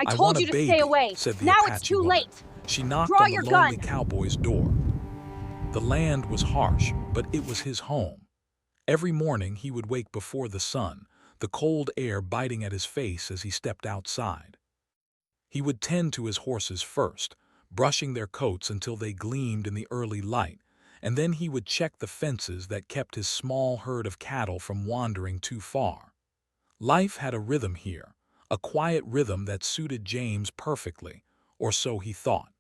I "I told want a you to stay baby," away. said the Now it's Apache too woman. late. She knocked Draw on the your lonely gun. cowboy's door. The land was harsh, but it was his home. Every morning he would wake before the sun, the cold air biting at his face as he stepped outside. He would tend to his horses first, brushing their coats until they gleamed in the early light, and then he would check the fences that kept his small herd of cattle from wandering too far. Life had a rhythm here, a quiet rhythm that suited James perfectly, or so he thought.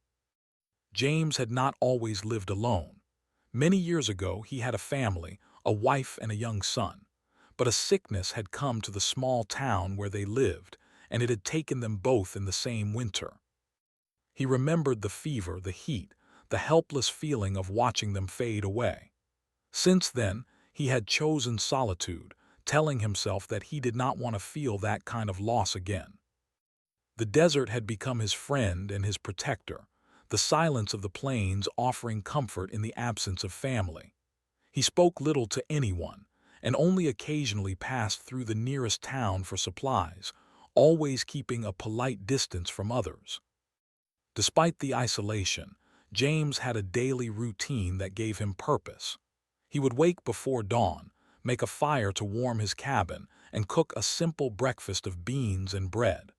James had not always lived alone. Many years ago he had a family, a wife and a young son. But a sickness had come to the small town where they lived, and it had taken them both in the same winter. He remembered the fever, the heat, the helpless feeling of watching them fade away. Since then, he had chosen solitude, telling himself that he did not want to feel that kind of loss again. The desert had become his friend and his protector, the silence of the plains offering comfort in the absence of family. He spoke little to anyone, and only occasionally passed through the nearest town for supplies, always keeping a polite distance from others. Despite the isolation, James had a daily routine that gave him purpose. He would wake before dawn, make a fire to warm his cabin, and cook a simple breakfast of beans and bread.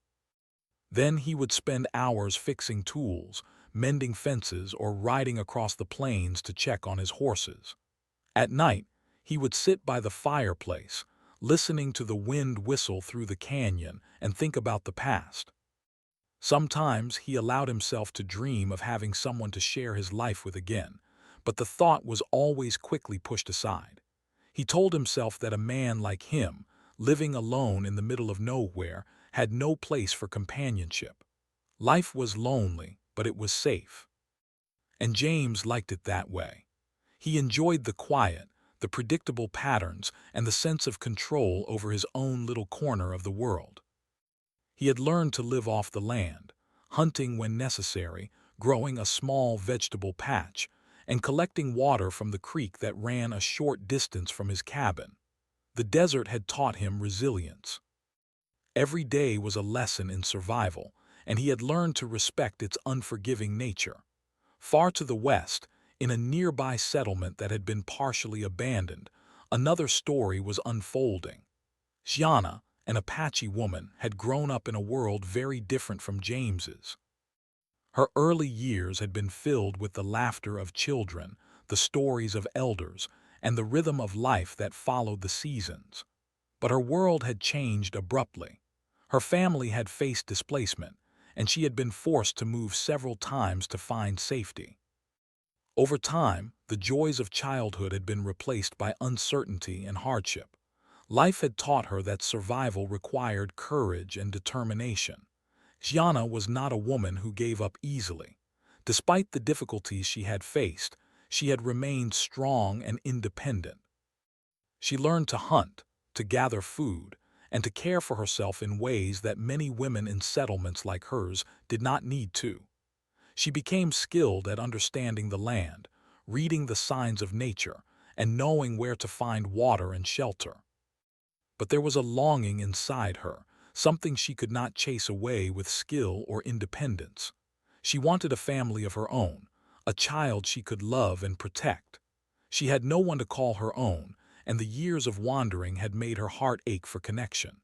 Then he would spend hours fixing tools, mending fences, or riding across the plains to check on his horses. At night, he would sit by the fireplace, listening to the wind whistle through the canyon and think about the past. Sometimes he allowed himself to dream of having someone to share his life with again, but the thought was always quickly pushed aside. He told himself that a man like him, living alone in the middle of nowhere, had no place for companionship. Life was lonely, but it was safe. And James liked it that way. He enjoyed the quiet, the predictable patterns, and the sense of control over his own little corner of the world. He had learned to live off the land, hunting when necessary, growing a small vegetable patch, and collecting water from the creek that ran a short distance from his cabin. The desert had taught him resilience. Every day was a lesson in survival, and he had learned to respect its unforgiving nature. Far to the west, in a nearby settlement that had been partially abandoned, another story was unfolding. Xiana, an Apache woman, had grown up in a world very different from James's. Her early years had been filled with the laughter of children, the stories of elders, and the rhythm of life that followed the seasons. But her world had changed abruptly. Her family had faced displacement, and she had been forced to move several times to find safety. Over time, the joys of childhood had been replaced by uncertainty and hardship. Life had taught her that survival required courage and determination. Gianna was not a woman who gave up easily. Despite the difficulties she had faced, she had remained strong and independent. She learned to hunt, to gather food, and to care for herself in ways that many women in settlements like hers did not need to. She became skilled at understanding the land, reading the signs of nature, and knowing where to find water and shelter. But there was a longing inside her, something she could not chase away with skill or independence. She wanted a family of her own, a child she could love and protect. She had no one to call her own, and the years of wandering had made her heart ache for connection.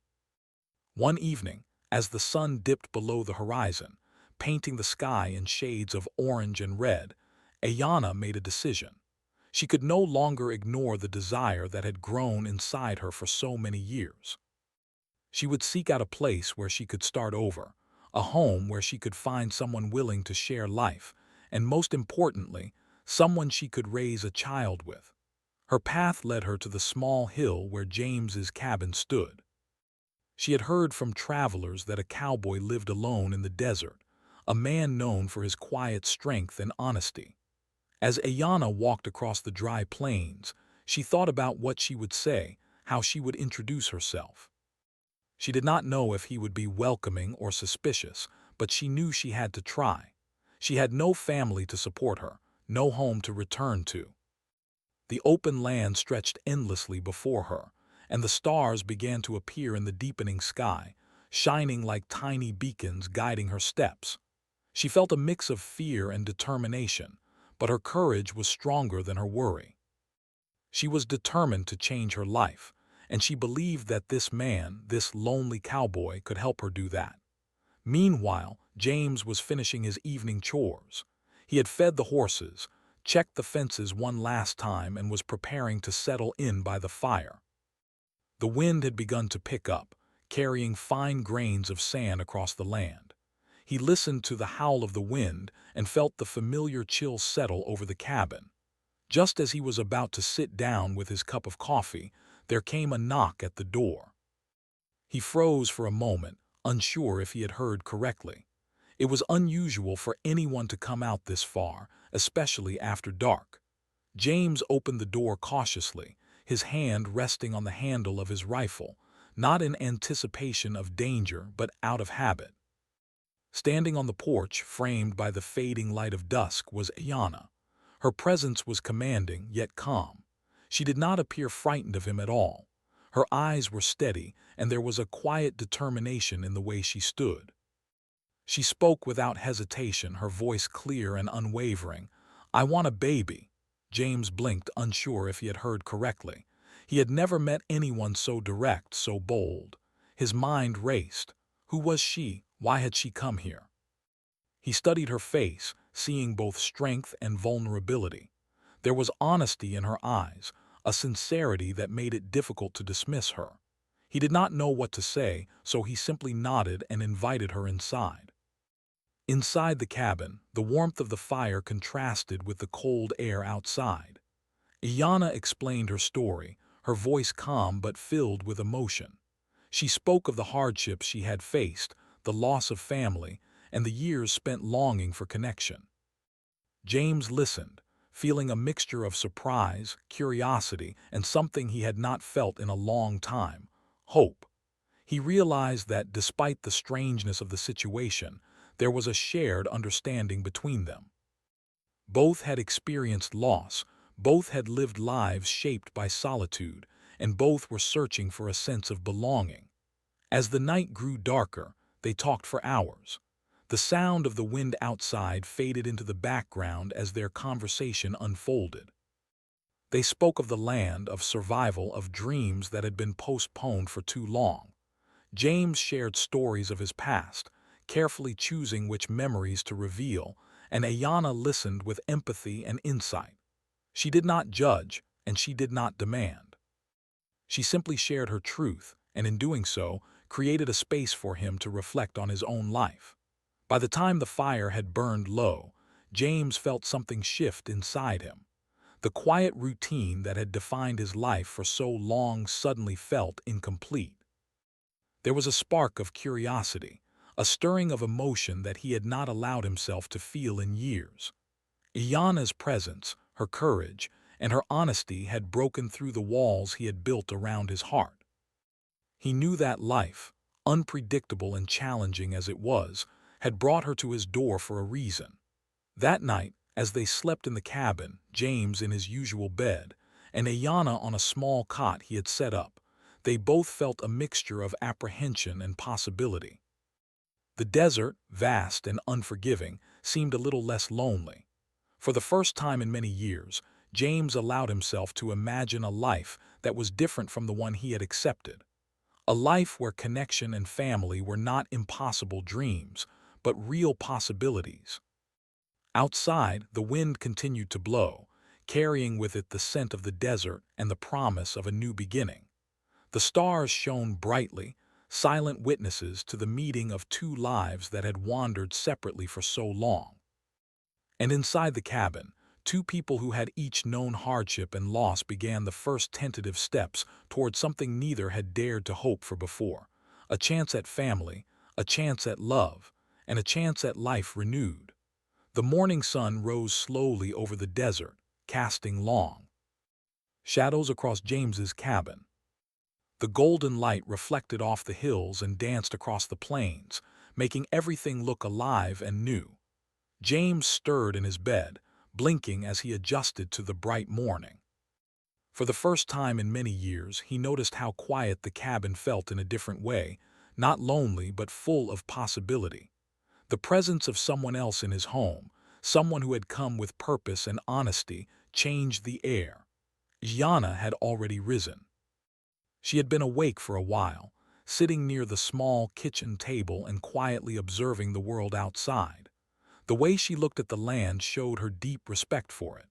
One evening, as the sun dipped below the horizon, painting the sky in shades of orange and red, Ayana made a decision. She could no longer ignore the desire that had grown inside her for so many years. She would seek out a place where she could start over, a home where she could find someone willing to share life, and most importantly, someone she could raise a child with. Her path led her to the small hill where James's cabin stood. She had heard from travelers that a cowboy lived alone in the desert, a man known for his quiet strength and honesty. As Ayana walked across the dry plains, she thought about what she would say, how she would introduce herself. She did not know if he would be welcoming or suspicious, but she knew she had to try. She had no family to support her, no home to return to. The open land stretched endlessly before her, and the stars began to appear in the deepening sky, shining like tiny beacons guiding her steps. She felt a mix of fear and determination, but her courage was stronger than her worry. She was determined to change her life, and she believed that this man, this lonely cowboy, could help her do that. Meanwhile, James was finishing his evening chores. He had fed the horses, checked the fences one last time, and was preparing to settle in by the fire. The wind had begun to pick up, carrying fine grains of sand across the land. He listened to the howl of the wind and felt the familiar chill settle over the cabin. Just as he was about to sit down with his cup of coffee, there came a knock at the door. He froze for a moment, unsure if he had heard correctly. It was unusual for anyone to come out this far, especially after dark. James opened the door cautiously, his hand resting on the handle of his rifle, not in anticipation of danger but out of habit. Standing on the porch, framed by the fading light of dusk, was Ayanna. Her presence was commanding, yet calm. She did not appear frightened of him at all. Her eyes were steady, and there was a quiet determination in the way she stood. She spoke without hesitation, her voice clear and unwavering. "I want a baby." James blinked, unsure if he had heard correctly. He had never met anyone so direct, so bold. His mind raced. Who was she? Why had she come here? He studied her face, seeing both strength and vulnerability. There was honesty in her eyes, a sincerity that made it difficult to dismiss her. He did not know what to say, so he simply nodded and invited her inside. Inside the cabin, the warmth of the fire contrasted with the cold air outside. Ayanna explained her story, her voice calm but filled with emotion. She spoke of the hardships she had faced, the loss of family, and the years spent longing for connection. James listened, feeling a mixture of surprise, curiosity, and something he had not felt in a long time: hope. He realized that despite the strangeness of the situation, there was a shared understanding between them. Both had experienced loss, both had lived lives shaped by solitude, and both were searching for a sense of belonging. As the night grew darker, they talked for hours. The sound of the wind outside faded into the background as their conversation unfolded. They spoke of the land, of survival, of dreams that had been postponed for too long. James shared stories of his past, carefully choosing which memories to reveal, and Ayanna listened with empathy and insight. She did not judge, and she did not demand. She simply shared her truth, and in doing so, created a space for him to reflect on his own life. By the time the fire had burned low, James felt something shift inside him. The quiet routine that had defined his life for so long suddenly felt incomplete. There was a spark of curiosity, a stirring of emotion that he had not allowed himself to feel in years. Ayanna's presence, her courage, and her honesty had broken through the walls he had built around his heart. He knew that life, unpredictable and challenging as it was, had brought her to his door for a reason. That night, as they slept in the cabin, James in his usual bed, and Ayanna on a small cot he had set up, they both felt a mixture of apprehension and possibility. The desert, vast and unforgiving, seemed a little less lonely. For the first time in many years, James allowed himself to imagine a life that was different from the one he had accepted. A life where connection and family were not impossible dreams, but real possibilities. Outside, the wind continued to blow, carrying with it the scent of the desert and the promise of a new beginning. The stars shone brightly, silent witnesses to the meeting of two lives that had wandered separately for so long. And inside the cabin, two people who had each known hardship and loss began the first tentative steps toward something neither had dared to hope for before: a chance at family, a chance at love, and a chance at life renewed. The morning sun rose slowly over the desert, casting long shadows across James's cabin. The golden light reflected off the hills and danced across the plains, making everything look alive and new. James stirred in his bed, blinking as he adjusted to the bright morning. For the first time in many years, he noticed how quiet the cabin felt in a different way, not lonely but full of possibility. The presence of someone else in his home, someone who had come with purpose and honesty, changed the air. Yana had already risen. She had been awake for a while, sitting near the small kitchen table and quietly observing the world outside. The way she looked at the land showed her deep respect for it.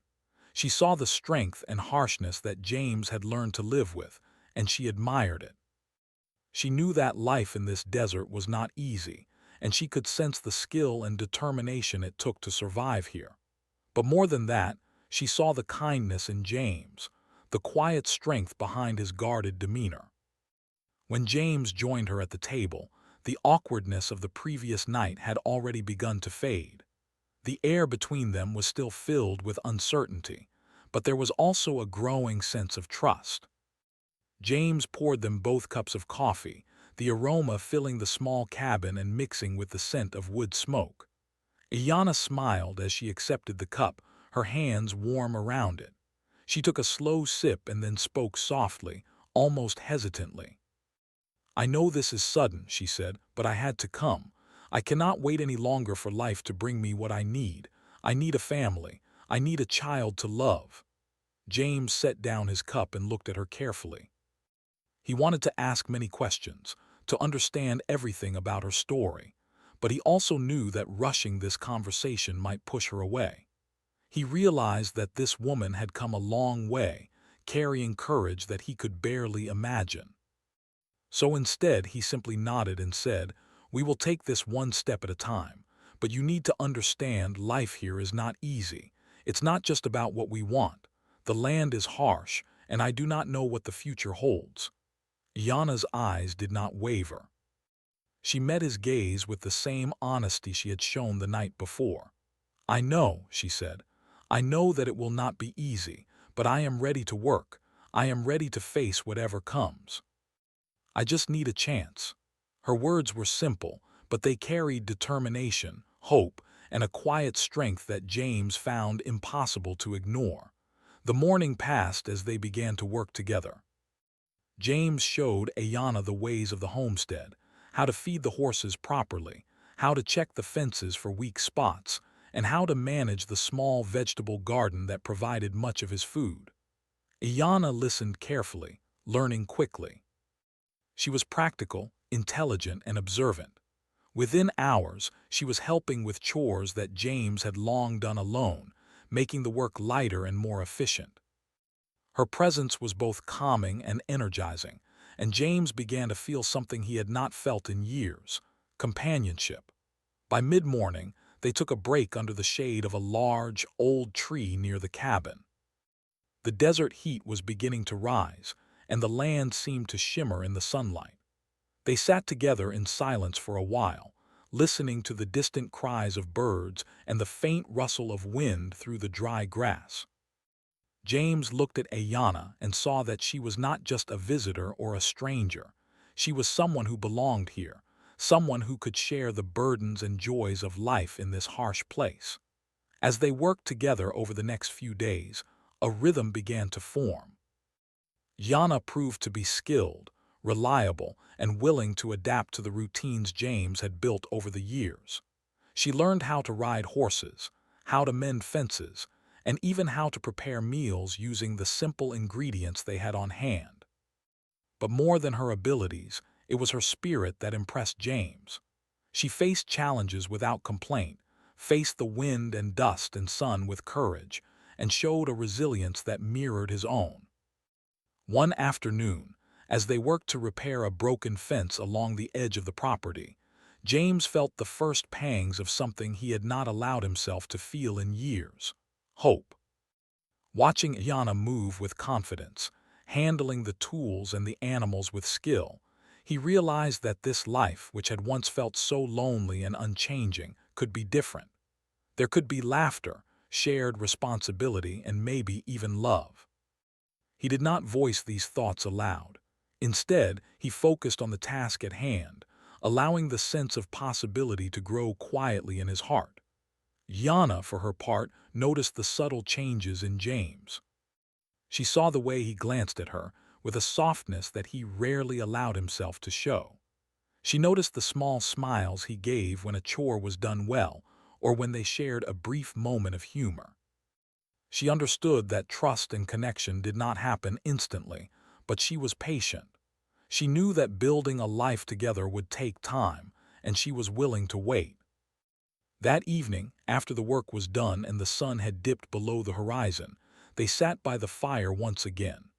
She saw the strength and harshness that James had learned to live with, and she admired it. She knew that life in this desert was not easy, and she could sense the skill and determination it took to survive here. But more than that, she saw the kindness in James, the quiet strength behind his guarded demeanor. When James joined her at the table, the awkwardness of the previous night had already begun to fade. The air between them was still filled with uncertainty, but there was also a growing sense of trust. James poured them both cups of coffee, the aroma filling the small cabin and mixing with the scent of wood smoke. Iana smiled as she accepted the cup, her hands warm around it. She took a slow sip and then spoke softly, almost hesitantly. "I know this is sudden," she said, "but I had to come. I cannot wait any longer for life to bring me what I need. I need a family. I need a child to love." James set down his cup and looked at her carefully. He wanted to ask many questions, to understand everything about her story, but he also knew that rushing this conversation might push her away. He realized that this woman had come a long way, carrying courage that he could barely imagine. So instead, he simply nodded and said, "We will take this one step at a time, but you need to understand life here is not easy. It's not just about what we want. The land is harsh, and I do not know what the future holds." Yana's eyes did not waver. She met his gaze with the same honesty she had shown the night before. "I know," she said. "I know that it will not be easy, but I am ready to work. I am ready to face whatever comes. I just need a chance." Her words were simple, but they carried determination, hope, and a quiet strength that James found impossible to ignore. The morning passed as they began to work together. James showed Ayana the ways of the homestead, how to feed the horses properly, how to check the fences for weak spots, and how to manage the small vegetable garden that provided much of his food. Ayana listened carefully, learning quickly. She was practical, intelligent, and observant. Within hours, she was helping with chores that James had long done alone, making the work lighter and more efficient. Her presence was both calming and energizing, and James began to feel something he had not felt in years: companionship. By mid-morning, they took a break under the shade of a large, old tree near the cabin. The desert heat was beginning to rise, and the land seemed to shimmer in the sunlight. They sat together in silence for a while, listening to the distant cries of birds and the faint rustle of wind through the dry grass. James looked at Ayana and saw that she was not just a visitor or a stranger. She was someone who belonged here, someone who could share the burdens and joys of life in this harsh place. As they worked together over the next few days, a rhythm began to form. Yana proved to be skilled, reliable, and willing to adapt to the routines James had built over the years. She learned how to ride horses, how to mend fences, and even how to prepare meals using the simple ingredients they had on hand. But more than her abilities, it was her spirit that impressed James. She faced challenges without complaint, faced the wind and dust and sun with courage, and showed a resilience that mirrored his own. One afternoon, as they worked to repair a broken fence along the edge of the property, James felt the first pangs of something he had not allowed himself to feel in years: hope. Watching Yana move with confidence, handling the tools and the animals with skill, he realized that this life, which had once felt so lonely and unchanging, could be different. There could be laughter, shared responsibility, and maybe even love. He did not voice these thoughts aloud. Instead, he focused on the task at hand, allowing the sense of possibility to grow quietly in his heart. Yana, for her part, noticed the subtle changes in James. She saw the way he glanced at her, with a softness that he rarely allowed himself to show. She noticed the small smiles he gave when a chore was done well, or when they shared a brief moment of humor. She understood that trust and connection did not happen instantly, but she was patient. She knew that building a life together would take time, and she was willing to wait. That evening, after the work was done and the sun had dipped below the horizon, they sat by the fire once again.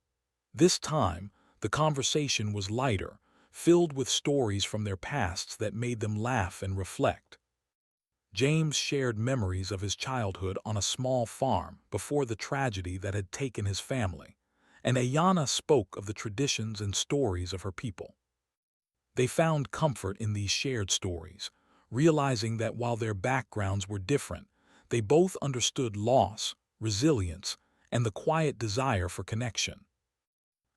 This time, the conversation was lighter, filled with stories from their pasts that made them laugh and reflect. James shared memories of his childhood on a small farm before the tragedy that had taken his family, and Ayanna spoke of the traditions and stories of her people. They found comfort in these shared stories, realizing that while their backgrounds were different, they both understood loss, resilience, and the quiet desire for connection.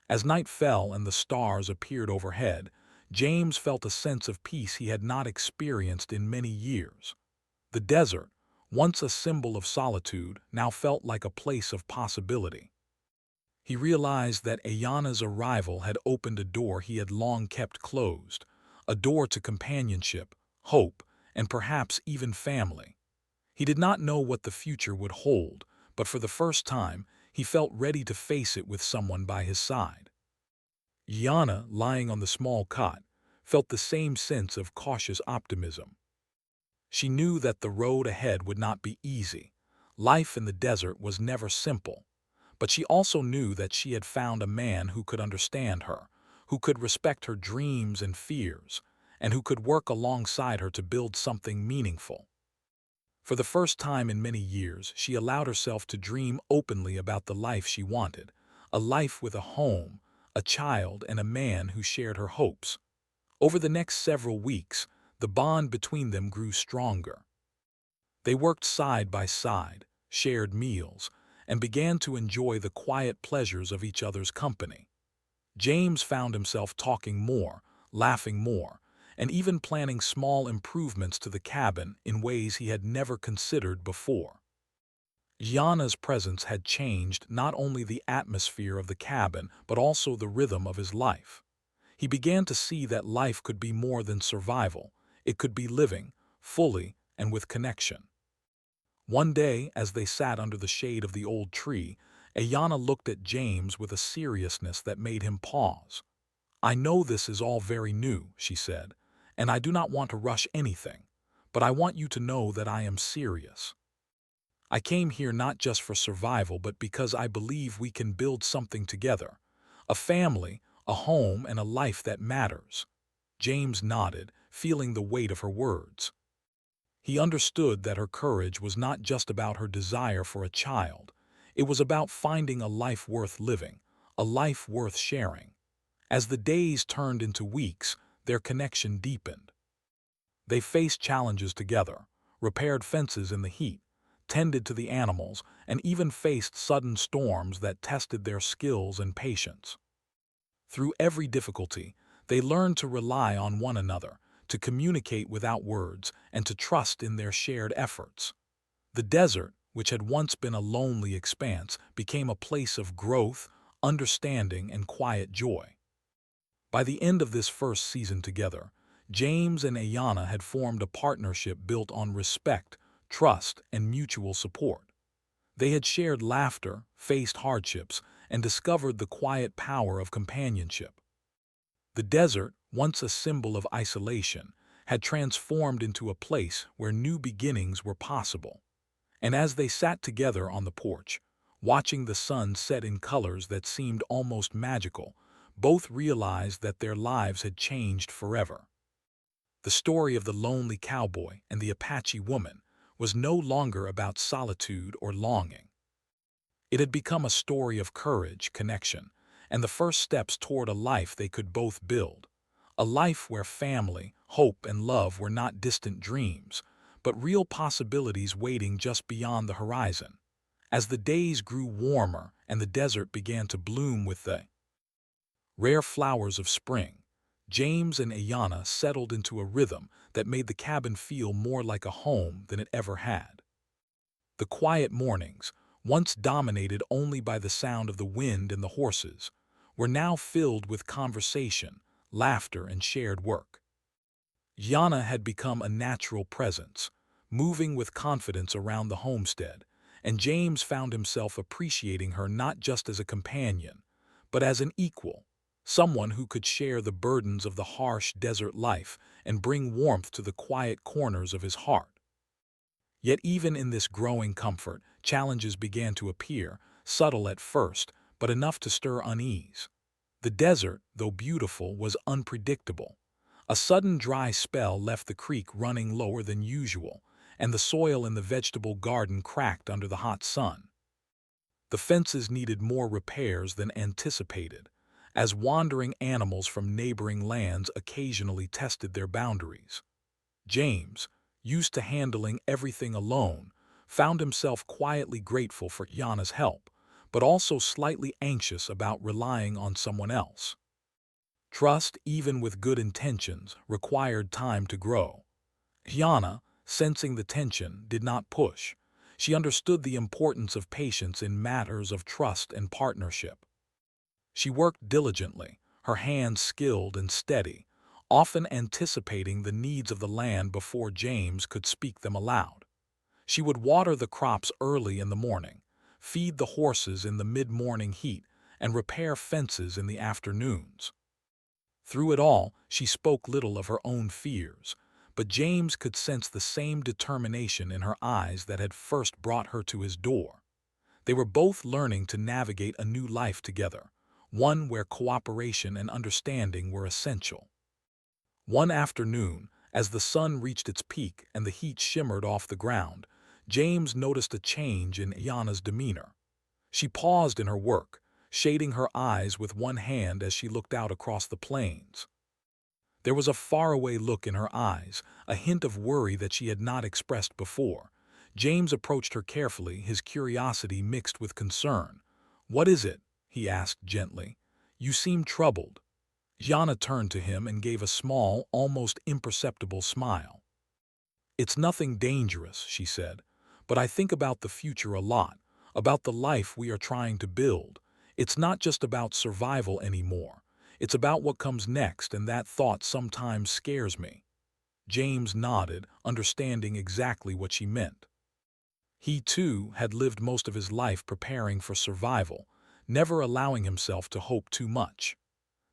As night fell and the stars appeared overhead, James felt a sense of peace he had not experienced in many years. The desert, once a symbol of solitude, now felt like a place of possibility. He realized that Ayanna's arrival had opened a door he had long kept closed, a door to companionship, hope, and perhaps even family. He did not know what the future would hold, but for the first time, he felt ready to face it with someone by his side. Ayanna, lying on the small cot, felt the same sense of cautious optimism. She knew that the road ahead would not be easy. Life in the desert was never simple. But she also knew that she had found a man who could understand her, who could respect her dreams and fears, and who could work alongside her to build something meaningful. For the first time in many years, she allowed herself to dream openly about the life she wanted, a life with a home, a child, and a man who shared her hopes. Over the next several weeks, the bond between them grew stronger. They worked side by side, shared meals, and began to enjoy the quiet pleasures of each other's company. James found himself talking more, laughing more, and even planning small improvements to the cabin in ways he had never considered before. Gianna's presence had changed not only the atmosphere of the cabin, but also the rhythm of his life. He began to see that life could be more than survival. It could be living, fully and with connection. One day, as they sat under the shade of the old tree, Ayanna looked at James with a seriousness that made him pause. "I know this is all very new," she said, "and I do not want to rush anything, but I want you to know that I am serious. I came here not just for survival, but because I believe we can build something together. A family, a home, and a life that matters." James nodded, feeling the weight of her words. He understood that her courage was not just about her desire for a child. It was about finding a life worth living, a life worth sharing. As the days turned into weeks, their connection deepened. They faced challenges together, repaired fences in the heat, tended to the animals, and even faced sudden storms that tested their skills and patience. Through every difficulty, they learned to rely on one another, to communicate without words, and to trust in their shared efforts. The desert, which had once been a lonely expanse, became a place of growth, understanding, and quiet joy. By the end of this first season together, James and Ayanna had formed a partnership built on respect, trust, and mutual support. They had shared laughter, faced hardships, and discovered the quiet power of companionship. The desert, once a symbol of isolation, had transformed into a place where new beginnings were possible. And as they sat together on the porch, watching the sun set in colors that seemed almost magical, both realized that their lives had changed forever. The story of the lonely cowboy and the Apache woman was no longer about solitude or longing. It had become a story of courage, connection, and the first steps toward a life they could both build. A life where family, hope, and love were not distant dreams, but real possibilities waiting just beyond the horizon. As the days grew warmer and the desert began to bloom with the rare flowers of spring, James and Ayanna settled into a rhythm that made the cabin feel more like a home than it ever had. The quiet mornings, once dominated only by the sound of the wind and the horses, were now filled with conversation, laughter, and shared work. Yana had become a natural presence, moving with confidence around the homestead, and James found himself appreciating her not just as a companion, but as an equal, someone who could share the burdens of the harsh desert life and bring warmth to the quiet corners of his heart. Yet even in this growing comfort, challenges began to appear, subtle at first, but enough to stir unease. The desert, though beautiful, was unpredictable. A sudden dry spell left the creek running lower than usual, and the soil in the vegetable garden cracked under the hot sun. The fences needed more repairs than anticipated, as wandering animals from neighboring lands occasionally tested their boundaries. James, used to handling everything alone, found himself quietly grateful for Yana's help, but also slightly anxious about relying on someone else. Trust, even with good intentions, required time to grow. Yana, sensing the tension, did not push. She understood the importance of patience in matters of trust and partnership. She worked diligently, her hands skilled and steady, often anticipating the needs of the land before James could speak them aloud. She would water the crops early in the morning, feed the horses in the mid-morning heat, and repair fences in the afternoons. Through it all, she spoke little of her own fears, but James could sense the same determination in her eyes that had first brought her to his door. They were both learning to navigate a new life together, one where cooperation and understanding were essential. One afternoon, as the sun reached its peak and the heat shimmered off the ground, James noticed a change in Yana's demeanor. She paused in her work, shading her eyes with one hand as she looked out across the plains. There was a faraway look in her eyes, a hint of worry that she had not expressed before. James approached her carefully, his curiosity mixed with concern. "What is it?" he asked gently. "You seem troubled." Yana turned to him and gave a small, almost imperceptible smile. "It's nothing dangerous," she said, "but I think about the future a lot, about the life we are trying to build. It's not just about survival anymore. It's about what comes next, and that thought sometimes scares me." James nodded, understanding exactly what she meant. He, too, had lived most of his life preparing for survival, never allowing himself to hope too much.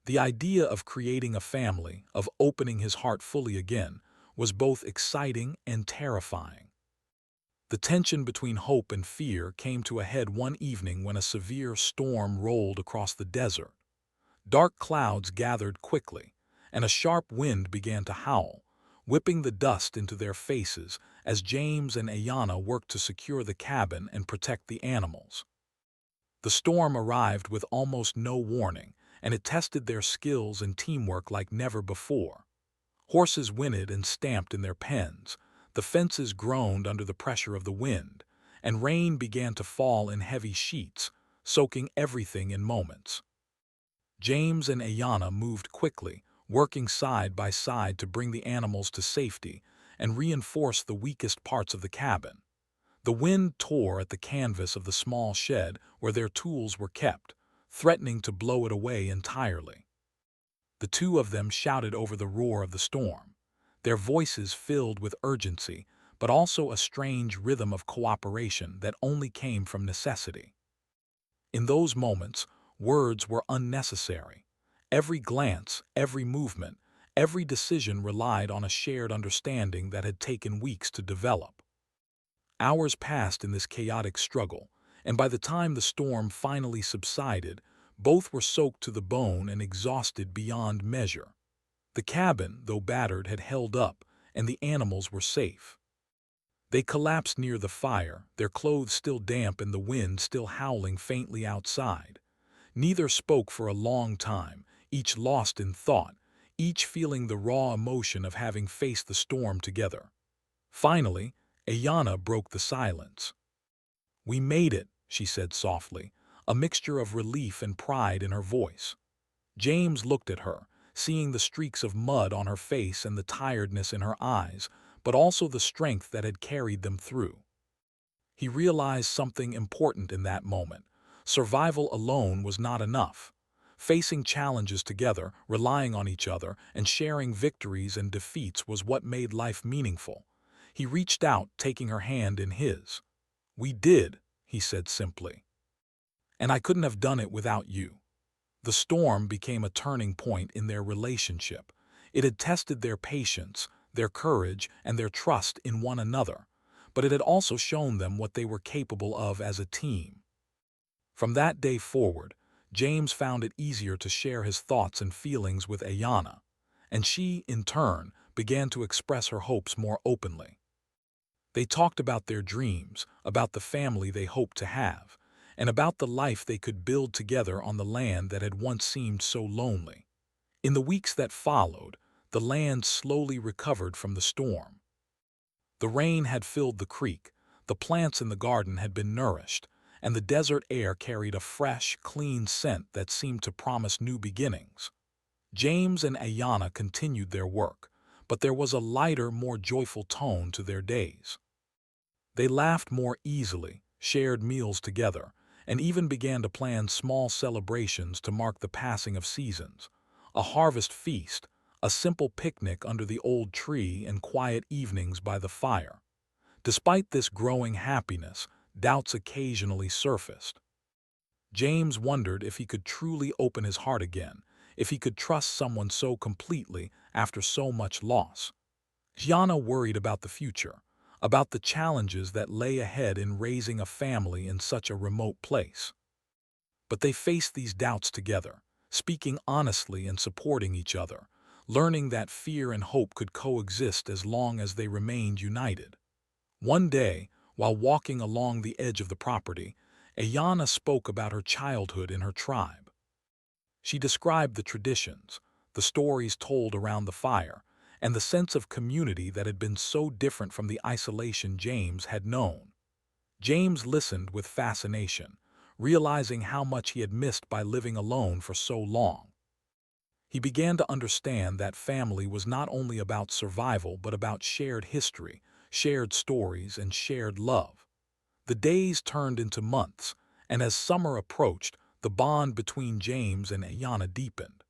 The idea of creating a family, of opening his heart fully again, was both exciting and terrifying. The tension between hope and fear came to a head one evening when a severe storm rolled across the desert. Dark clouds gathered quickly, and a sharp wind began to howl, whipping the dust into their faces as James and Ayana worked to secure the cabin and protect the animals. The storm arrived with almost no warning, and it tested their skills and teamwork like never before. Horses whinnied and stamped in their pens, the fences groaned under the pressure of the wind, and rain began to fall in heavy sheets, soaking everything in moments. James and Ayana moved quickly, working side by side to bring the animals to safety and reinforce the weakest parts of the cabin. The wind tore at the canvas of the small shed where their tools were kept, threatening to blow it away entirely. The two of them shouted over the roar of the storm, their voices filled with urgency, but also a strange rhythm of cooperation that only came from necessity. In those moments, words were unnecessary. Every glance, every movement, every decision relied on a shared understanding that had taken weeks to develop. Hours passed in this chaotic struggle, and by the time the storm finally subsided, both were soaked to the bone and exhausted beyond measure. The cabin, though battered, had held up, and the animals were safe. They collapsed near the fire, their clothes still damp and the wind still howling faintly outside. Neither spoke for a long time, each lost in thought, each feeling the raw emotion of having faced the storm together. Finally, Ayana broke the silence. "We made it," she said softly, a mixture of relief and pride in her voice. James looked at her, seeing the streaks of mud on her face and the tiredness in her eyes, but also the strength that had carried them through. He realized something important in that moment. Survival alone was not enough. Facing challenges together, relying on each other, and sharing victories and defeats was what made life meaningful. He reached out, taking her hand in his. "We did," he said simply. "And I couldn't have done it without you." The storm became a turning point in their relationship. It had tested their patience, their courage, and their trust in one another, but it had also shown them what they were capable of as a team. From that day forward, James found it easier to share his thoughts and feelings with Ayanna, and she, in turn, began to express her hopes more openly. They talked about their dreams, about the family they hoped to have, and about the life they could build together on the land that had once seemed so lonely. In the weeks that followed, the land slowly recovered from the storm. The rain had filled the creek, the plants in the garden had been nourished, and the desert air carried a fresh, clean scent that seemed to promise new beginnings. James and Ayanna continued their work, but there was a lighter, more joyful tone to their days. They laughed more easily, shared meals together, and even began to plan small celebrations to mark the passing of seasons. A harvest feast, a simple picnic under the old tree, and quiet evenings by the fire. Despite this growing happiness, doubts occasionally surfaced. James wondered if he could truly open his heart again, if he could trust someone so completely after so much loss. Gianna worried about the future, about the challenges that lay ahead in raising a family in such a remote place. But they faced these doubts together, speaking honestly and supporting each other, learning that fear and hope could coexist as long as they remained united. One day, while walking along the edge of the property, Ayanna spoke about her childhood in her tribe. She described the traditions, the stories told around the fire, and the sense of community that had been so different from the isolation James had known. James listened with fascination, realizing how much he had missed by living alone for so long. He began to understand that family was not only about survival but about shared history, shared stories, and shared love. The days turned into months, and as summer approached, the bond between James and Ayanna deepened.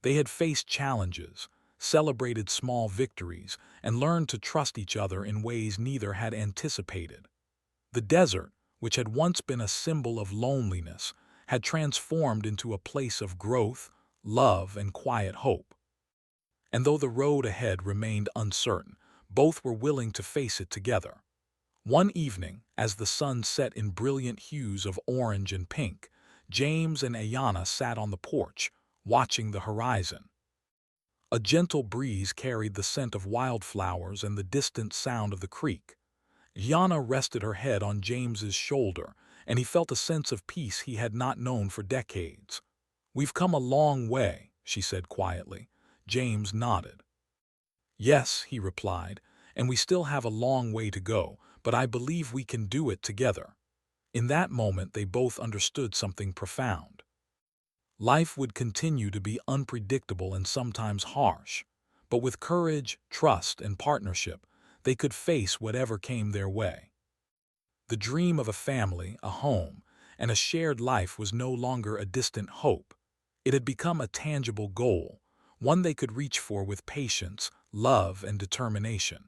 They had faced challenges, celebrated small victories, and learned to trust each other in ways neither had anticipated. The desert, which had once been a symbol of loneliness, had transformed into a place of growth, love, and quiet hope. And though the road ahead remained uncertain, both were willing to face it together. One evening, as the sun set in brilliant hues of orange and pink, James and Ayanna sat on the porch, watching the horizon. A gentle breeze carried the scent of wildflowers and the distant sound of the creek. Ayanna rested her head on James's shoulder, and he felt a sense of peace he had not known for decades. "We've come a long way," she said quietly. James nodded. "Yes," he replied, "and we still have a long way to go, but I believe we can do it together." In that moment, they both understood something profound. Life would continue to be unpredictable and sometimes harsh, but with courage, trust, and partnership, they could face whatever came their way. The dream of a family, a home, and a shared life was no longer a distant hope. It had become a tangible goal, one they could reach for with patience, love, and determination.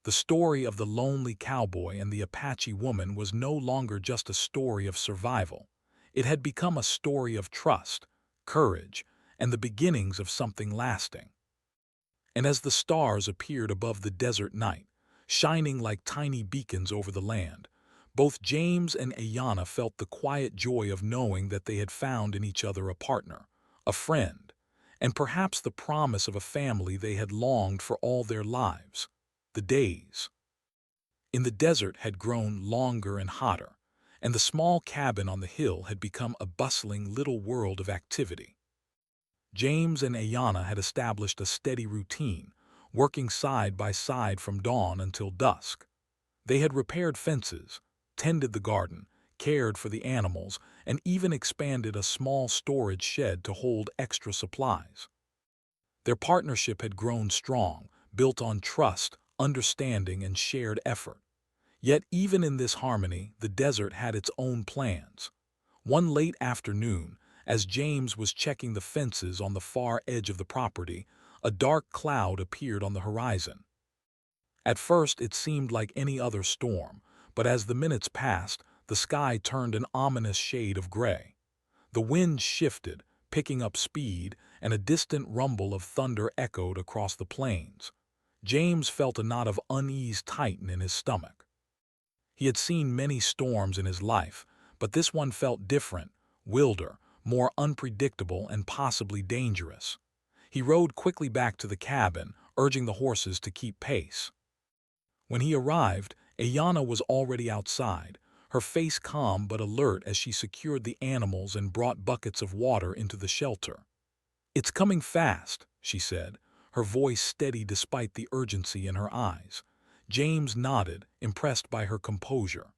The story of the lonely cowboy and the Apache woman was no longer just a story of survival. It had become a story of trust, courage, and the beginnings of something lasting. And as the stars appeared above the desert night, shining like tiny beacons over the land, both James and Ayanna felt the quiet joy of knowing that they had found in each other a partner, a friend, and perhaps the promise of a family they had longed for all their lives. The days in the desert had grown longer and hotter, and the small cabin on the hill had become a bustling little world of activity. James and Ayanna had established a steady routine, working side by side from dawn until dusk. They had repaired fences, tended the garden, cared for the animals, and even expanded a small storage shed to hold extra supplies. Their partnership had grown strong, built on trust, understanding, and shared effort. Yet even in this harmony, the desert had its own plans. One late afternoon, As James was checking the fences on the far edge of the property, a dark cloud appeared on the horizon. At first it seemed like any other storm, but as the minutes passed, the sky turned an ominous shade of gray. The wind shifted, picking up speed, and a distant rumble of thunder echoed across the plains. James felt a knot of unease tighten in his stomach. He had seen many storms in his life, but this one felt different, wilder, more unpredictable, and possibly dangerous. He rode quickly back to the cabin, urging the horses to keep pace. When he arrived, Ayana was already outside, her face calm but alert as she secured the animals and brought buckets of water into the shelter. "It's coming fast," she said, her voice steady despite the urgency in her eyes. James nodded, impressed by her composure.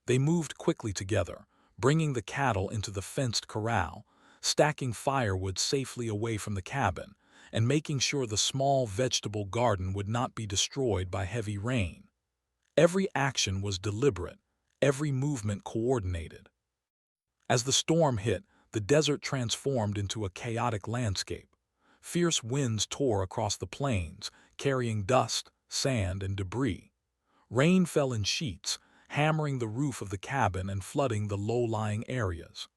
They moved quickly together, bringing the cattle into the fenced corral, stacking firewood safely away from the cabin, and making sure the small vegetable garden would not be destroyed by heavy rain. Every action was deliberate, every movement coordinated. As the storm hit, the desert transformed into a chaotic landscape. Fierce winds tore across the plains, carrying dust, sand, and debris. Rain fell in sheets, hammering the roof of the cabin and flooding the low-lying areas.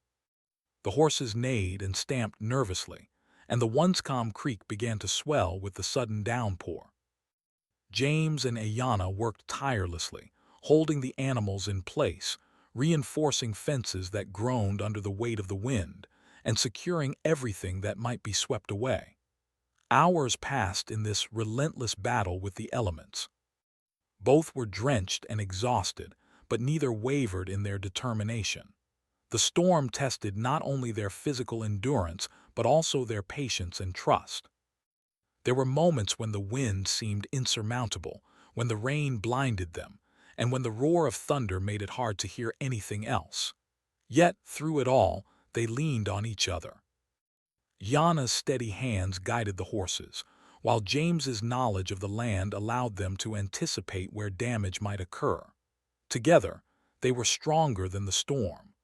The horses neighed and stamped nervously, and the once calm creek began to swell with the sudden downpour. James and Ayana worked tirelessly, holding the animals in place, reinforcing fences that groaned under the weight of the wind, and securing everything that might be swept away. Hours passed in this relentless battle with the elements. Both were drenched and exhausted, but neither wavered in their determination. The storm tested not only their physical endurance, but also their patience and trust. There were moments when the wind seemed insurmountable, when the rain blinded them, and when the roar of thunder made it hard to hear anything else. Yet, through it all, they leaned on each other. Yana's steady hands guided the horses, while James's knowledge of the land allowed them to anticipate where damage might occur. Together, they were stronger than the storm.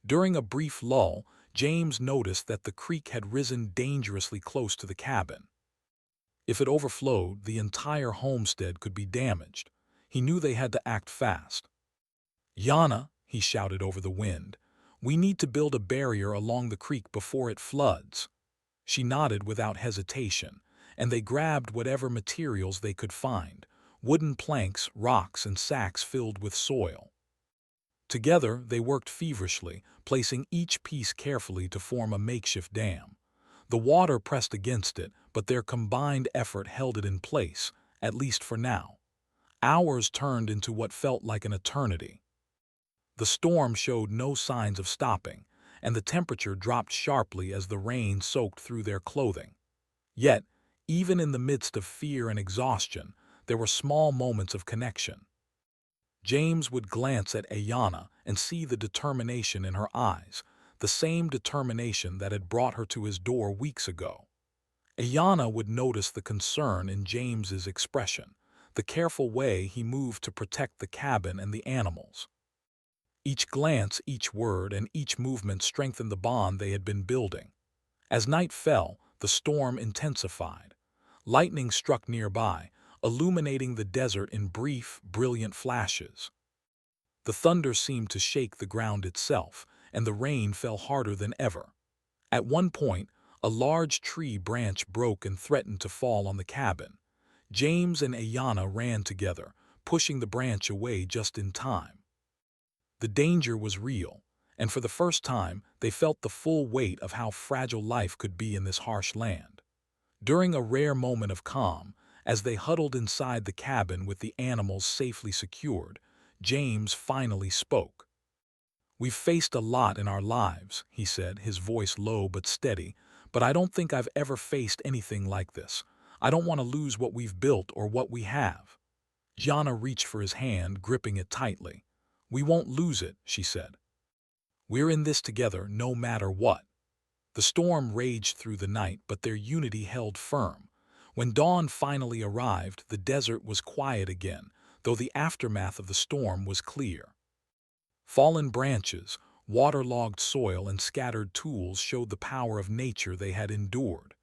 During a brief lull, James noticed that the creek had risen dangerously close to the cabin. If it overflowed, the entire homestead could be damaged. He knew they had to act fast. "Yana," he shouted over the wind, "we need to build a barrier along the creek before it floods." She nodded without hesitation, and they grabbed whatever materials they could find: wooden planks, rocks, and sacks filled with soil. Together, they worked feverishly, placing each piece carefully to form a makeshift dam. The water pressed against it, but their combined effort held it in place, at least for now. Hours turned into what felt like an eternity. The storm showed no signs of stopping, and the temperature dropped sharply as the rain soaked through their clothing. Yet, even in the midst of fear and exhaustion, there were small moments of connection. James would glance at Ayana and see the determination in her eyes, the same determination that had brought her to his door weeks ago. Ayana would notice the concern in James's expression, the careful way he moved to protect the cabin and the animals. Each glance, each word, and each movement strengthened the bond they had been building. As night fell, the storm intensified. Lightning struck nearby, illuminating the desert in brief, brilliant flashes. The thunder seemed to shake the ground itself, and the rain fell harder than ever. At one point, a large tree branch broke and threatened to fall on the cabin. James and Ayana ran together, pushing the branch away just in time. The danger was real, and for the first time, they felt the full weight of how fragile life could be in this harsh land. During a rare moment of calm, as they huddled inside the cabin with the animals safely secured, James finally spoke. "We've faced a lot in our lives," he said, his voice low but steady, "but I don't think I've ever faced anything like this. I don't want to lose what we've built or what we have." Jana reached for his hand, gripping it tightly. "We won't lose it," she said. "We're in this together no matter what." The storm raged through the night, but their unity held firm. When dawn finally arrived, the desert was quiet again, though the aftermath of the storm was clear. Fallen branches, Waterlogged soil and scattered tools showed the power of nature they had endured.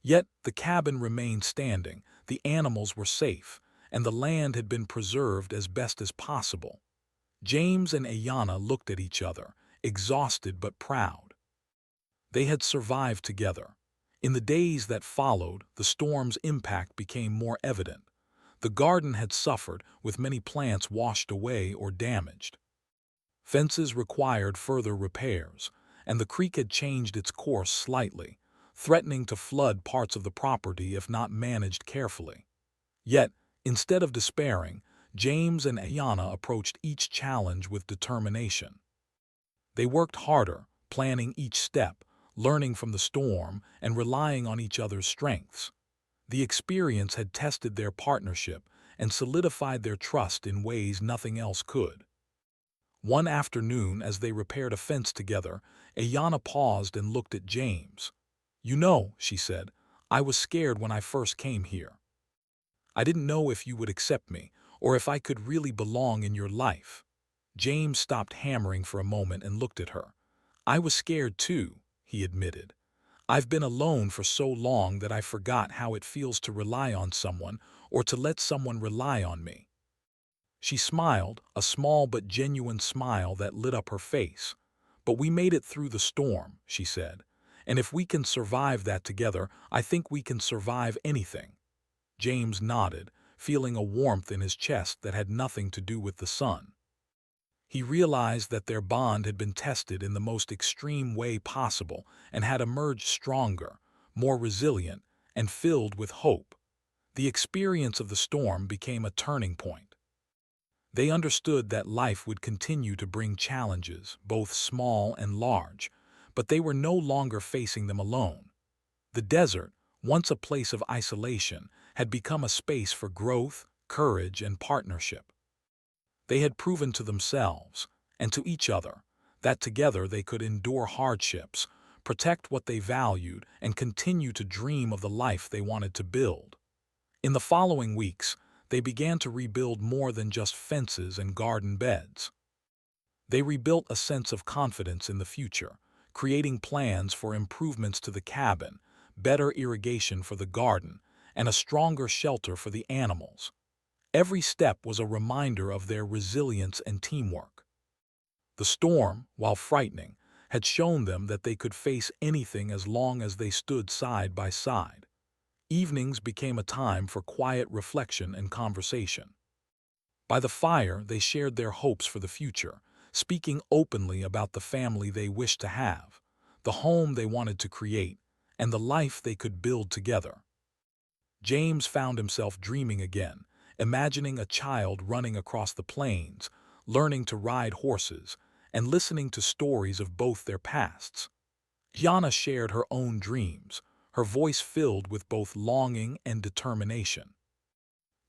Yet the cabin remained standing, the animals were safe, and the land had been preserved as best as possible. James and Ayanna looked at each other, exhausted but proud. They had survived together. In the days that followed, the storm's impact became more evident. The garden had suffered, with many plants washed away or damaged. Fences required further repairs, and the creek had changed its course slightly, threatening to flood parts of the property if not managed carefully. Yet, instead of despairing, James and Ayanna approached each challenge with determination. They worked harder, planning each step, learning from the storm, and relying on each other's strengths. The experience had tested their partnership and solidified their trust in ways nothing else could. One afternoon, as they repaired a fence together, Ayanna paused and looked at James. "You know," she said, "I was scared when I first came here. I didn't know if you would accept me, or if I could really belong in your life." James stopped hammering for a moment and looked at her. "I was scared too," he admitted. "I've been alone for so long that I forgot how it feels to rely on someone or to let someone rely on me." She smiled, a small but genuine smile that lit up her face. "But we made it through the storm," she said. "And if we can survive that together, I think we can survive anything." James nodded, feeling a warmth in his chest that had nothing to do with the sun. He realized that their bond had been tested in the most extreme way possible and had emerged stronger, more resilient, and filled with hope. The experience of the storm became a turning point. They understood that life would continue to bring challenges, both small and large, but they were no longer facing them alone. The desert, once a place of isolation, had become a space for growth, courage, and partnership. They had proven to themselves, and to each other, that together they could endure hardships, protect what they valued, and continue to dream of the life they wanted to build. In the following weeks, they began to rebuild more than just fences and garden beds. They rebuilt a sense of confidence in the future, creating plans for improvements to the cabin, better irrigation for the garden, and a stronger shelter for the animals. Every step was a reminder of their resilience and teamwork. The storm, while frightening, had shown them that they could face anything as long as they stood side by side. Evenings became a time for quiet reflection and conversation. By the fire, they shared their hopes for the future, speaking openly about the family they wished to have, the home they wanted to create, and the life they could build together. James found himself dreaming again, imagining a child running across the plains, learning to ride horses, and listening to stories of both their pasts. Yana shared her own dreams, her voice filled with both longing and determination.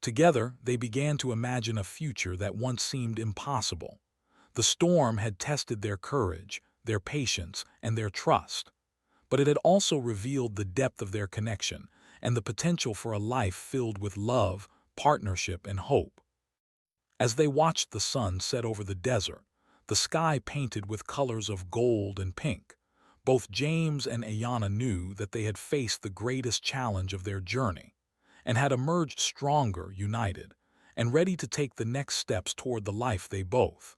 Together, they began to imagine a future that once seemed impossible. The storm had tested their courage, their patience, and their trust, but it had also revealed the depth of their connection and the potential for a life filled with love, partnership, and hope. As they watched the sun set over the desert, the sky painted with colors of gold and pink, both James and Ayanna knew that they had faced the greatest challenge of their journey and had emerged stronger, united, and ready to take the next steps toward the life they both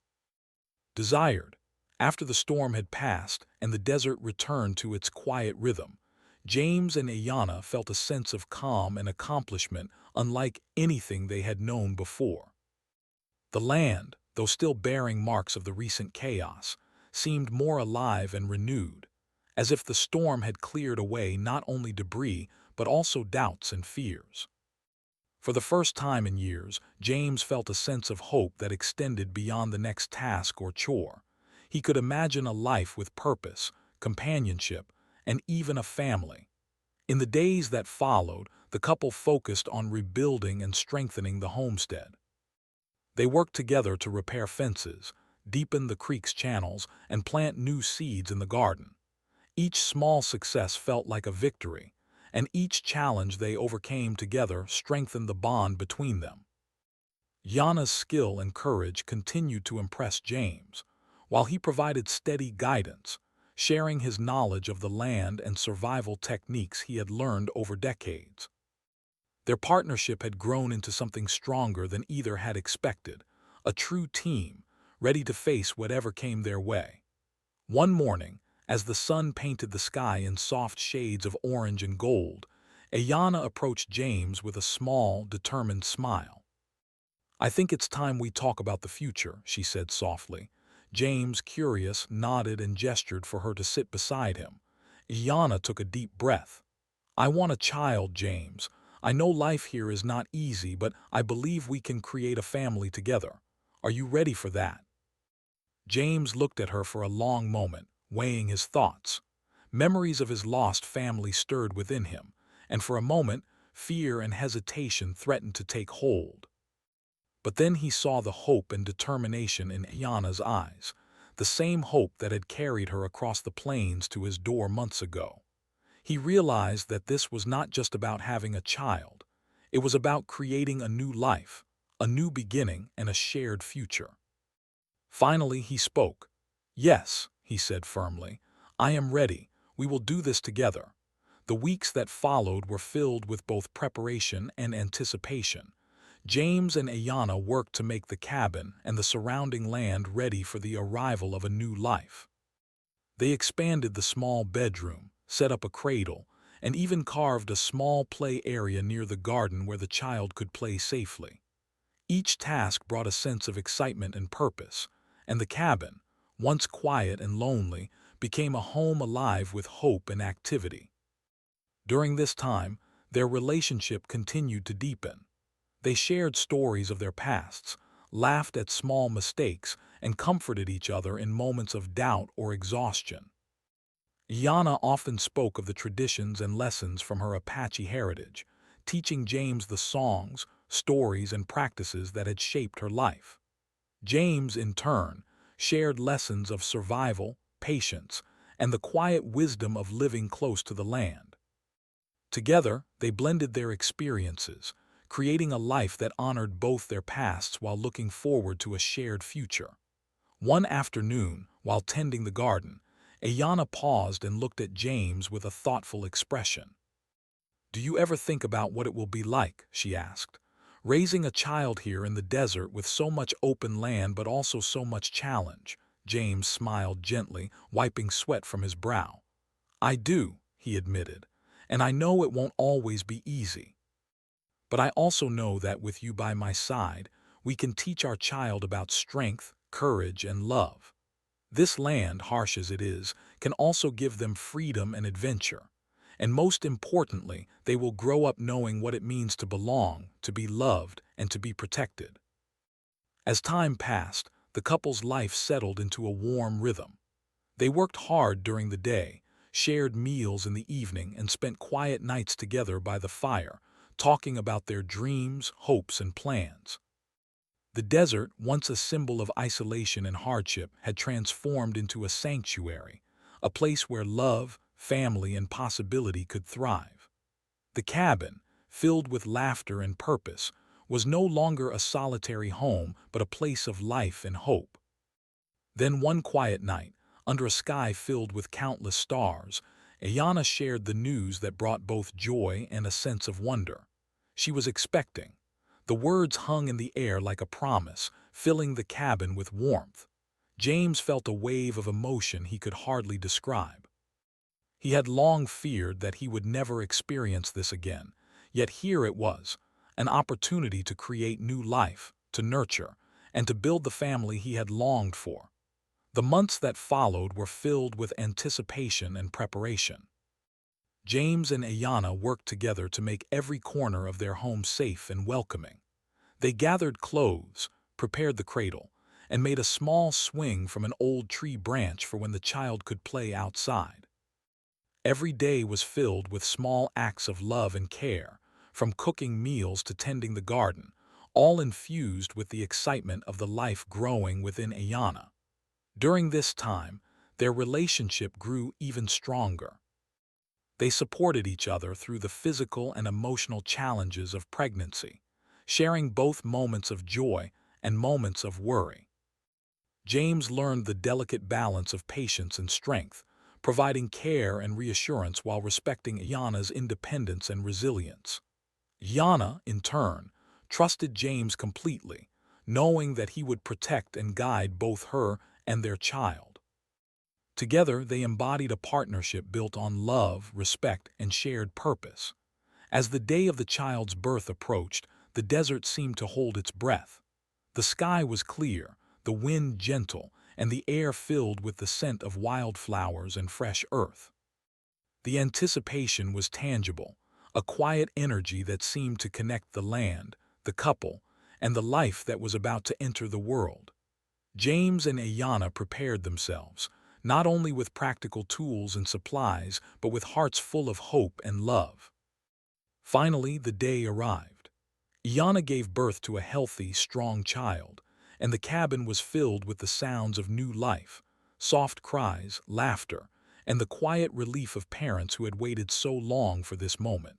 desired. After the storm had passed and the desert returned to its quiet rhythm, James and Ayanna felt a sense of calm and accomplishment unlike anything they had known before. The land, though still bearing marks of the recent chaos, seemed more alive and renewed, as if the storm had cleared away not only debris but also doubts and fears. For the first time in years, James felt a sense of hope that extended beyond the next task or chore. He could imagine a life with purpose, companionship, and even a family. In the days that followed, the couple focused on rebuilding and strengthening the homestead. They worked together to repair fences, deepen the creek's channels, and plant new seeds in the garden. Each small success felt like a victory, and each challenge they overcame together strengthened the bond between them. Yana's skill and courage continued to impress James. while he provided steady guidance, sharing his knowledge of the land and survival techniques he had learned over decades. Their partnership had grown into something stronger than either had expected, a true team, ready to face whatever came their way. One morning, as the sun painted the sky in soft shades of orange and gold, Ayanna approached James with a small, determined smile. "I think it's time we talk about the future," she said softly. James, curious, nodded and gestured for her to sit beside him. Ayanna took a deep breath. "I want a child, James. I know life here is not easy, but I believe we can create a family together. Are you ready for that?" James looked at her for a long moment, weighing his thoughts. Memories of his lost family stirred within him, and for a moment, fear and hesitation threatened to take hold. But then he saw the hope and determination in Ayanna's eyes, the same hope that had carried her across the plains to his door months ago. He realized that this was not just about having a child. It was about creating a new life, a new beginning, and a shared future. Finally, he spoke. "Yes," he said firmly, "I am ready. We will do this together." The weeks that followed were filled with both preparation and anticipation. James and Ayanna worked to make the cabin and the surrounding land ready for the arrival of a new life. They expanded the small bedroom, set up a cradle, and even carved a small play area near the garden where the child could play safely. Each task brought a sense of excitement and purpose, and the cabin, once quiet and lonely, became a home alive with hope and activity. During this time, their relationship continued to deepen. They shared stories of their pasts, laughed at small mistakes, and comforted each other in moments of doubt or exhaustion. Ayanna often spoke of the traditions and lessons from her Apache heritage, teaching James the songs, stories, and practices that had shaped her life. James, in turn, shared lessons of survival, patience, and the quiet wisdom of living close to the land. Together, they blended their experiences, creating a life that honored both their pasts while looking forward to a shared future. One afternoon, while tending the garden, Ayanna paused and looked at James with a thoughtful expression. "Do you ever think about what it will be like?" she asked. "Raising a child here in the desert with so much open land but also so much challenge." James smiled gently, wiping sweat from his brow. "I do," he admitted, "and I know it won't always be easy. But I also know that with you by my side, we can teach our child about strength, courage, and love. This land, harsh as it is, can also give them freedom and adventure. And most importantly, they will grow up knowing what it means to belong, to be loved, and to be protected." As time passed, the couple's life settled into a warm rhythm. They worked hard during the day, shared meals in the evening, and spent quiet nights together by the fire, talking about their dreams, hopes, and plans. The desert, once a symbol of isolation and hardship, had transformed into a sanctuary, a place where love, family, and possibility could thrive. The cabin, filled with laughter and purpose, was no longer a solitary home but a place of life and hope. Then one quiet night, under a sky filled with countless stars, Ayanna shared the news that brought both joy and a sense of wonder. She was expecting. The words hung in the air like a promise, filling the cabin with warmth. James felt a wave of emotion he could hardly describe. He had long feared that he would never experience this again, yet here it was, an opportunity to create new life, to nurture, and to build the family he had longed for. The months that followed were filled with anticipation and preparation. James and Ayanna worked together to make every corner of their home safe and welcoming. They gathered clothes, prepared the cradle, and made a small swing from an old tree branch for when the child could play outside. Every day was filled with small acts of love and care, from cooking meals to tending the garden, all infused with the excitement of the life growing within Ayanna. During this time, their relationship grew even stronger. They supported each other through the physical and emotional challenges of pregnancy, sharing both moments of joy and moments of worry. James learned the delicate balance of patience and strength, providing care and reassurance while respecting Iana's independence and resilience. Iana, in turn, trusted James completely, knowing that he would protect and guide both her and their child. Together, they embodied a partnership built on love, respect, and shared purpose. As the day of the child's birth approached, the desert seemed to hold its breath. The sky was clear, the wind gentle, and the air filled with the scent of wildflowers and fresh earth. The anticipation was tangible, a quiet energy that seemed to connect the land, the couple, and the life that was about to enter the world. James and Ayana prepared themselves, not only with practical tools and supplies, but with hearts full of hope and love. Finally, the day arrived. Iana gave birth to a healthy, strong child, and the cabin was filled with the sounds of new life, soft cries, laughter, and the quiet relief of parents who had waited so long for this moment.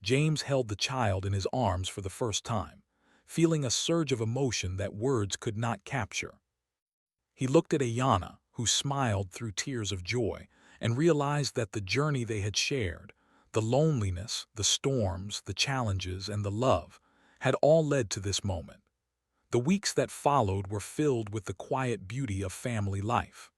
James held the child in his arms for the first time, feeling a surge of emotion that words could not capture. He looked at Ayana, who smiled through tears of joy, and realized that the journey they had shared, the loneliness, the storms, the challenges, and the love, had all led to this moment. The weeks that followed were filled with the quiet beauty of family life.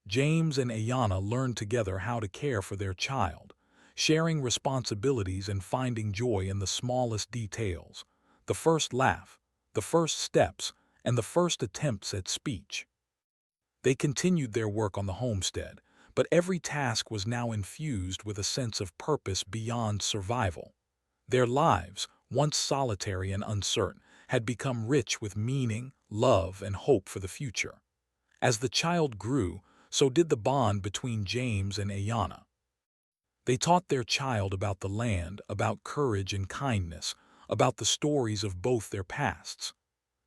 James and Ayana learned together how to care for their child, sharing responsibilities and finding joy in the smallest details, the first laugh, the first steps, and the first attempts at speech. They continued their work on the homestead, but every task was now infused with a sense of purpose beyond survival. Their lives, once solitary and uncertain, had become rich with meaning, love, and hope for the future. As the child grew, so did the bond between James and Ayana. They taught their child about the land, about courage and kindness, about the stories of both their pasts.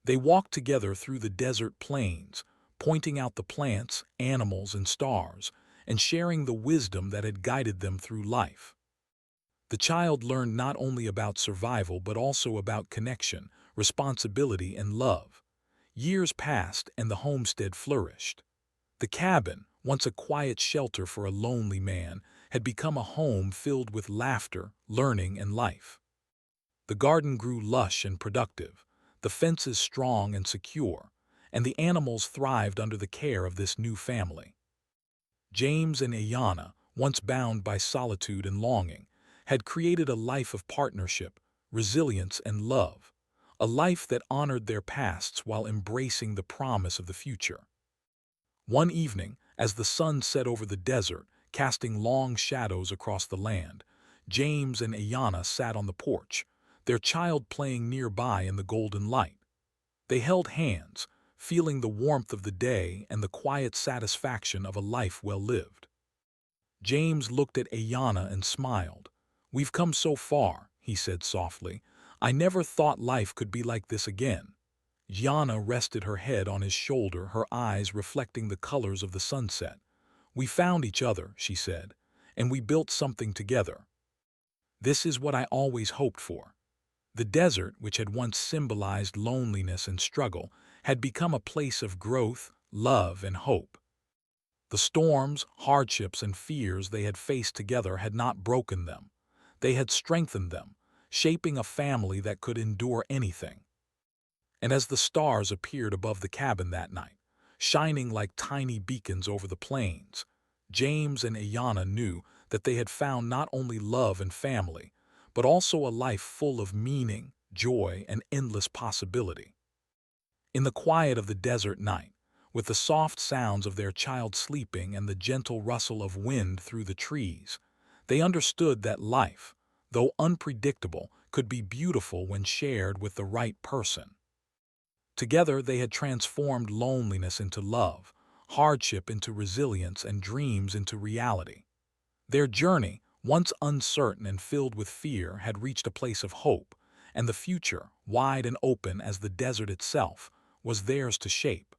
They walked together through the desert plains, pointing out the plants, animals, and stars, and sharing the wisdom that had guided them through life. The child learned not only about survival but also about connection, responsibility, and love. Years passed and the homestead flourished. The cabin, once a quiet shelter for a lonely man, had become a home filled with laughter, learning, and life. The garden grew lush and productive, the fences strong and secure, and the animals thrived under the care of this new family. James and Ayana, once bound by solitude and longing, had created a life of partnership, resilience, and love, a life that honored their pasts while embracing the promise of the future. One evening, as the sun set over the desert, casting long shadows across the land, James and Ayana sat on the porch, their child playing nearby in the golden light. They held hands, feeling the warmth of the day and the quiet satisfaction of a life well lived. James looked at Ayana and smiled. "We've come so far," he said softly. "I never thought life could be like this again." Ayana rested her head on his shoulder, her eyes reflecting the colors of the sunset. "We found each other," she said, "and we built something together. This is what I always hoped for." The desert, which had once symbolized loneliness and struggle, had become a place of growth, love, and hope. The storms, hardships, and fears they had faced together had not broken them. They had strengthened them, shaping a family that could endure anything. And as the stars appeared above the cabin that night, shining like tiny beacons over the plains, James and Ayana knew that they had found not only love and family, but also a life full of meaning, joy, and endless possibility. In the quiet of the desert night, with the soft sounds of their child sleeping and the gentle rustle of wind through the trees, they understood that life, though unpredictable, could be beautiful when shared with the right person. Together they had transformed loneliness into love, hardship into resilience, and dreams into reality. Their journey, once uncertain and filled with fear, had reached a place of hope, and the future, wide and open as the desert itself, was theirs to shape.